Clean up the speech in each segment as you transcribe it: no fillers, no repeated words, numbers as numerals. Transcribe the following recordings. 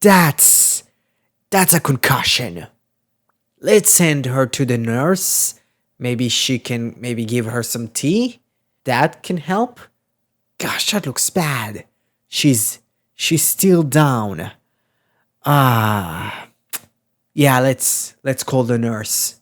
That's a concussion. Let's send her to the nurse. Maybe she can give her some tea. That can help. Gosh, that looks bad. She's still down. Yeah, let's call the nurse.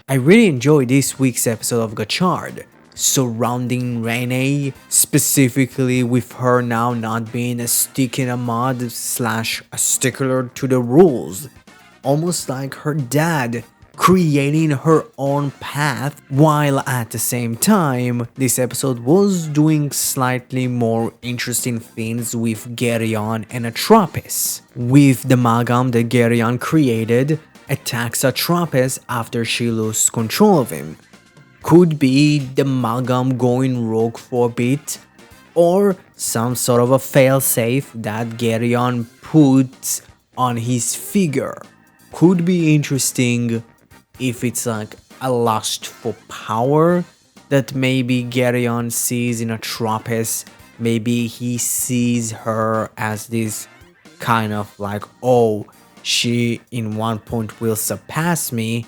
I really enjoyed this week's episode of Gotchard, surrounding Renee, specifically with her now not being a stick in a mud / a stickler to the rules, almost like her dad, creating her own path, while at the same time, this episode was doing slightly more interesting things with Geryon and Atropis. With the Magam that Geryon created, attacks Atropis after she loses control of him. Could be the Magam going rogue for a bit, or some sort of a failsafe that Geryon puts on his figure. Could be interesting if it's like a lust for power that maybe Geryon sees in Atropis. Maybe he sees her as this kind of like, oh, she in one point will surpass me.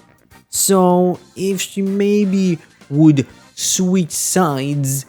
So if she maybe would switch sides,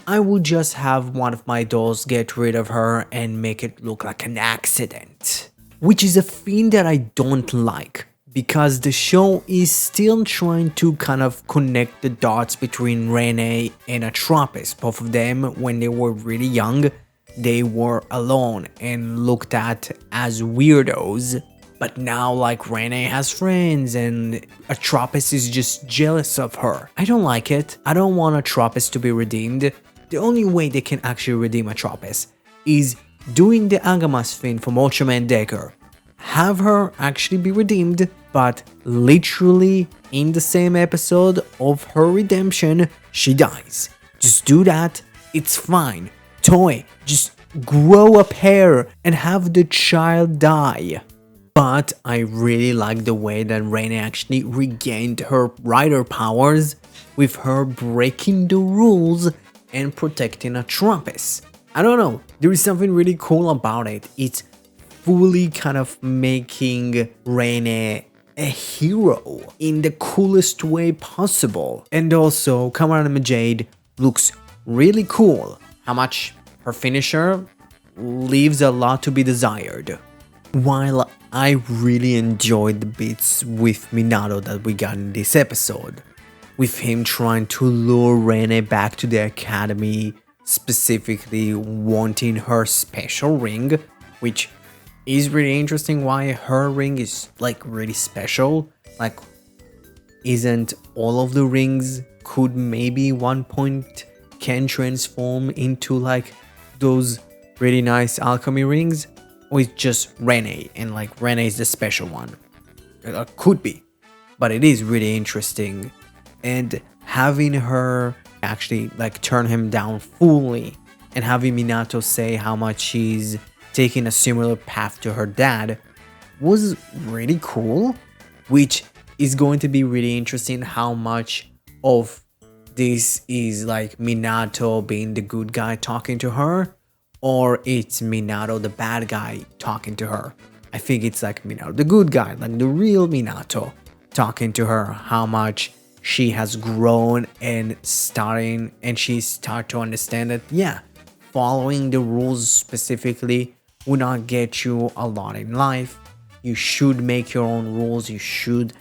I would just have one of my dolls get rid of her and make it look like an accident. Which is a thing that I don't like, because the show is still trying to kind of connect the dots between Renee and Atropis. Both of them, when they were really young, they were alone and looked at as weirdos. But now, like, Renee has friends and Atropis is just jealous of her. I don't like it. I don't want Atropis to be redeemed. The only way they can actually redeem Atropis is doing the Agamas thing from Ultraman Decker. Have her actually be redeemed, but literally in the same episode of her redemption, she dies. Just do that. It's fine. Toei, just grow up hair and have the child die. But I really like the way that Renee actually regained her rider powers with her breaking the rules and protecting Atropis. I don't know, there is something really cool about it. It's fully kind of making Renee a hero in the coolest way possible. And also, Kamen Jade looks really cool. How much her finisher leaves a lot to be desired. While I really enjoyed the bits with Minato that we got in this episode, with him trying to lure Renee back to the academy, specifically wanting her special ring, which is really interesting why her ring is like really special. Like, isn't all of the rings could maybe one point transform into like those really nice alchemy rings? Or it's just Renee, and like Renee is the special one. Could be, but it is really interesting. And having her actually like turn him down fully, and having Minato say how much she's taking a similar path to her dad was really cool. Which is going to be really interesting how much of this is like Minato being the good guy talking to her, or it's Minato the bad guy talking to her. I think it's like Minato the good guy, like the real Minato talking to her, how much she has grown and she start to understand that, yeah, following the rules specifically will not get you a lot in life. You should make your own rules. You should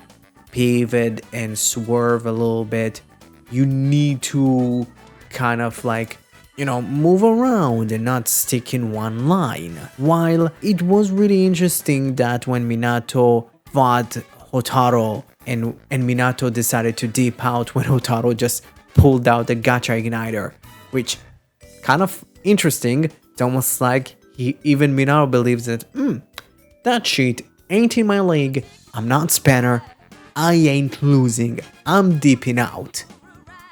pivot and swerve a little bit. You need to kind of like, you know, move around and not stick in one line. While it was really interesting that when Minato fought Hotaru and Minato decided to dip out when Hotaru just pulled out the Gacha Igniter, which kind of interesting. It's almost like even Minato believes that, that shit ain't in my league. I'm not Spanner. I ain't losing. I'm dipping out.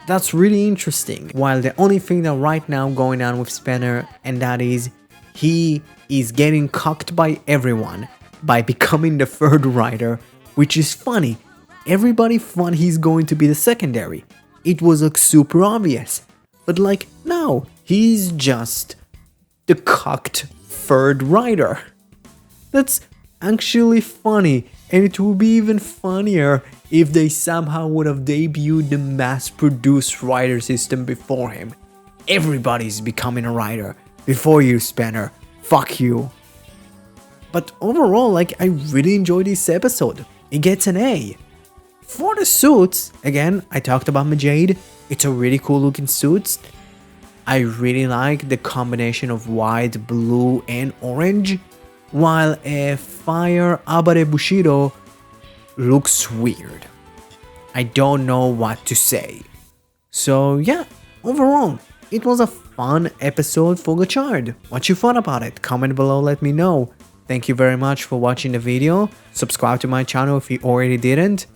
That's really interesting. While the only thing that right now going on with Spanner, and that is he is getting cocked by everyone by becoming the third rider, which is funny everybody thought he's going to be the secondary. It was like super obvious. But like, no, he's just the cocked third rider. That's actually funny, and it would be even funnier if they somehow would have debuted the mass-produced rider system before him. Everybody's becoming a rider before you, Spanner. Fuck you. But overall, like, I really enjoyed this episode. It gets an A. For the suits, again, I talked about Majade. It's a really cool looking suit. I really like the combination of white, blue, and orange, while a Fire Abare Bushido looks weird. I don't know what to say. So yeah, overall, it was a fun episode for Gotchard. What you thought about it? Comment below, let me know. Thank you very much for watching the video. Subscribe to my channel if you already didn't.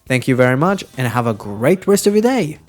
Thank you very much and have a great rest of your day.